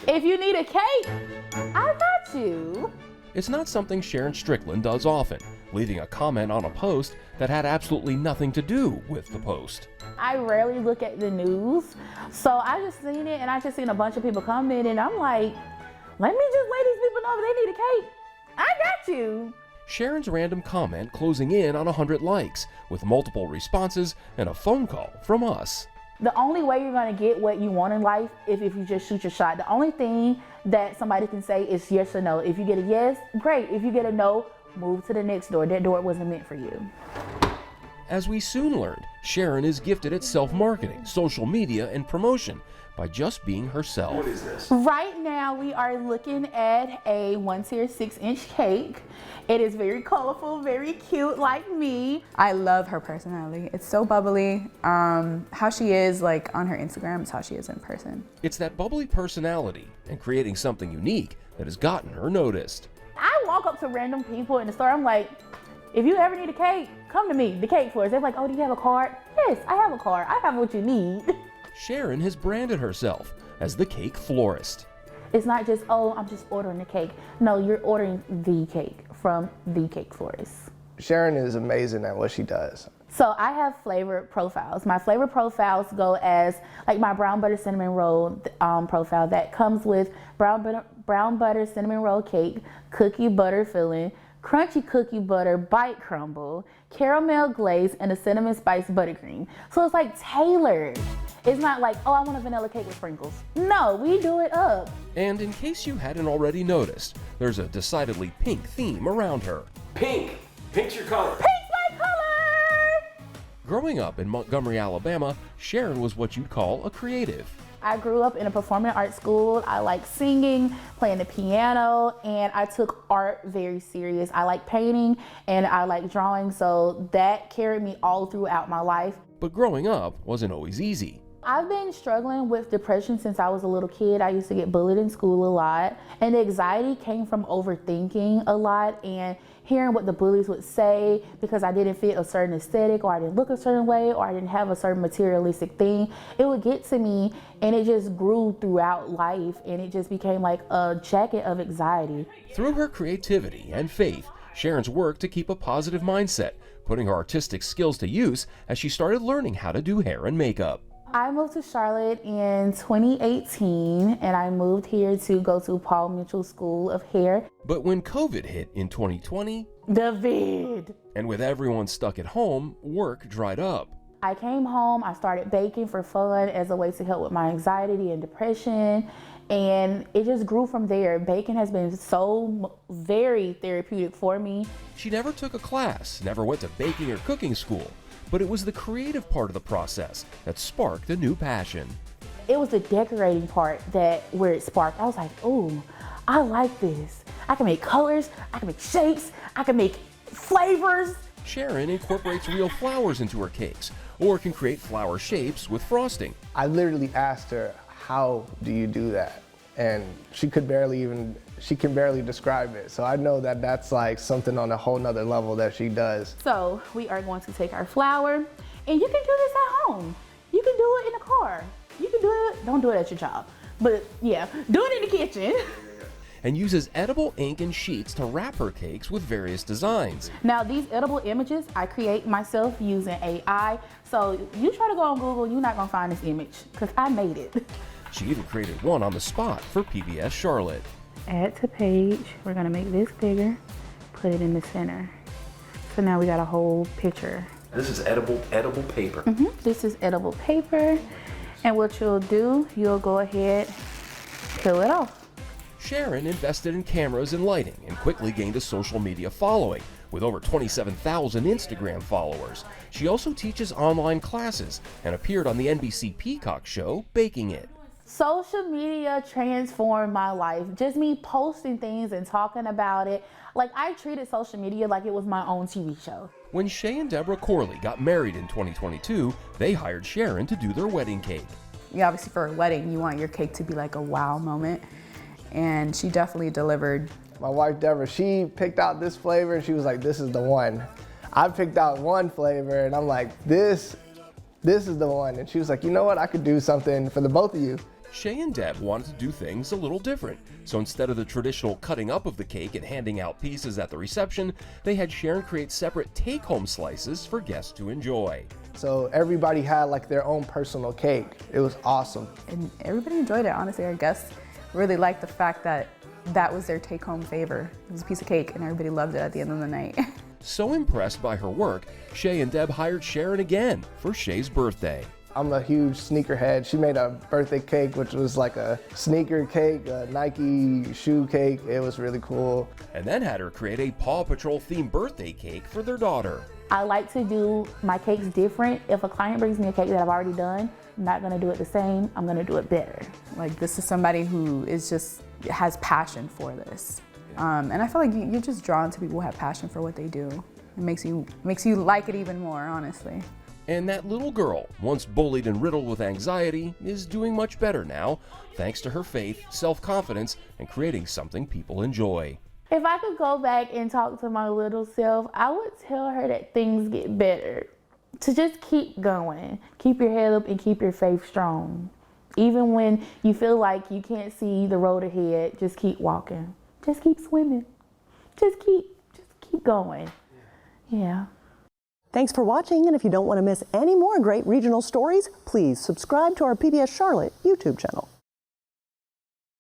If you need a cake, I got you. It's not something Sharon Strickland does often, leaving a comment on a post that had absolutely nothing to do with the post. I rarely look at the news, so I just seen it and I just seen a bunch of people comment and I'm like, let me just let these people know that they need a cake. I got you. Sharon's random comment closing in on 100 likes, with multiple responses and a phone call from us. The only way you're gonna get what you want in life if you just shoot your shot. The only thing that somebody can say is yes or no. If you get a yes, great. If you get a no, move to the next door. That door wasn't meant for you. As we soon learned, Sharon is gifted at self-marketing, social media, and promotion by just being herself. What is this? Right now we are looking at a 1-tier 6-inch cake. It is very colorful, very cute like me. I love her personality. It's so bubbly. How she is like on her Instagram is how she is in person. It's that bubbly personality and creating something unique that has gotten her noticed. I walk up to random people in the store, I'm like, if you ever need a cake, come to me, the cake florist. They're like, oh, do you have a card? Yes, I have a card. I have what you need. Sharon has branded herself as the cake florist. It's not just, oh, I'm just ordering the cake. No, you're ordering the cake from the cake florist. Sharon is amazing at what she does. So I have flavor profiles. My flavor profiles go as like my brown butter cinnamon roll profile that comes with brown butter cinnamon roll cake, cookie butter filling, crunchy cookie butter bite crumble, caramel glaze, and a cinnamon spice buttercream. So it's like tailored. It's not like, oh, I want a vanilla cake with sprinkles. No, we do it up. And in case you hadn't already noticed, there's a decidedly pink theme around her. Pink. Pink's your color. Pink's my color! Growing up in Montgomery, Alabama, Sharon was what you'd call a creative. I grew up in a performing arts school. I like singing, playing the piano, and I took art very serious. I like painting and I like drawing, so that carried me all throughout my life. But growing up wasn't always easy. I've been struggling with depression since I was a little kid. I used to get bullied in school a lot, and the anxiety came from overthinking a lot and hearing what the bullies would say because I didn't fit a certain aesthetic, or I didn't look a certain way, or I didn't have a certain materialistic thing. It would get to me and it just grew throughout life, and it just became like a jacket of anxiety. Through her creativity and faith, Sharon's worked to keep a positive mindset, putting her artistic skills to use as she started learning how to do hair and makeup. I moved to Charlotte in 2018, and I moved here to go to Paul Mitchell School of Hair. But when COVID hit in 2020, The vid. and with everyone stuck at home, work dried up. I came home, I started baking for fun as a way to help with my anxiety and depression, and it just grew from there. Baking has been so very therapeutic for me. She never took a class, never went to baking or cooking school, but it was the creative part of the process that sparked a new passion. It was the decorating part where it sparked. I was like, oh, I like this. I can make colors, I can make shapes, I can make flavors. Sharon incorporates real flowers into her cakes, or can create flower shapes with frosting. I literally asked her, how do you do that? And she can barely describe it. So I know that that's like something on a whole nother level that she does. So we are going to take our flour, and you can do this at home. You can do it in the car. You can do it, don't do it at your job. But yeah, do it in the kitchen. And uses edible ink and sheets to wrap her cakes with various designs. Now these edible images, I create myself using AI. So you try to go on Google, you're not gonna find this image, because I made it. She even created one on the spot for PBS Charlotte. Add to page, we're gonna make this bigger, put it in the center. So now we got a whole picture. This is edible paper. This is edible paper. And what you'll do, you'll go ahead, peel it off. Sharon invested in cameras and lighting and quickly gained a social media following with over 27,000 Instagram followers. She also teaches online classes and appeared on the NBC Peacock show, Baking It. Social media transformed my life. Just me posting things and talking about it. Like, I treated social media like it was my own TV show. When Shay and Deborah Corley got married in 2022, they hired Sharon to do their wedding cake. Yeah, obviously for a wedding, you want your cake to be like a wow moment. And she definitely delivered. My wife, Deborah, she picked out this flavor and she was like, this is the one. I picked out one flavor and I'm like, this is the one. And she was like, you know what? I could do something for the both of you. Shay and Deb wanted to do things a little different, so instead of the traditional cutting up of the cake and handing out pieces at the reception, they had Sharon create separate take-home slices for guests to enjoy. So everybody had like their own personal cake. It was awesome. And everybody enjoyed it, honestly. Our guests really liked the fact that that was their take-home favor. It was a piece of cake and everybody loved it at the end of the night. So impressed by her work, Shay and Deb hired Sharon again for Shay's birthday. I'm a huge sneakerhead. She made a birthday cake, which was like a sneaker cake, a Nike shoe cake. It was really cool. And then had her create a Paw Patrol themed birthday cake for their daughter. I like to do my cakes different. If a client brings me a cake that I've already done, I'm not gonna do it the same, I'm gonna do it better. Like, this is somebody who is just has passion for this. And I feel like you're just drawn to people who have passion for what they do. It makes you like it even more, honestly. And that little girl, once bullied and riddled with anxiety, is doing much better now, thanks to her faith, self-confidence, and creating something people enjoy. If I could go back and talk to my little self, I would tell her that things get better. To just keep going, keep your head up and keep your faith strong. Even when you feel like you can't see the road ahead, just keep walking. Just keep swimming. Just keep going. Yeah. Thanks for watching, and if you don't want to miss any more great regional stories, please subscribe to our PBS Charlotte YouTube channel.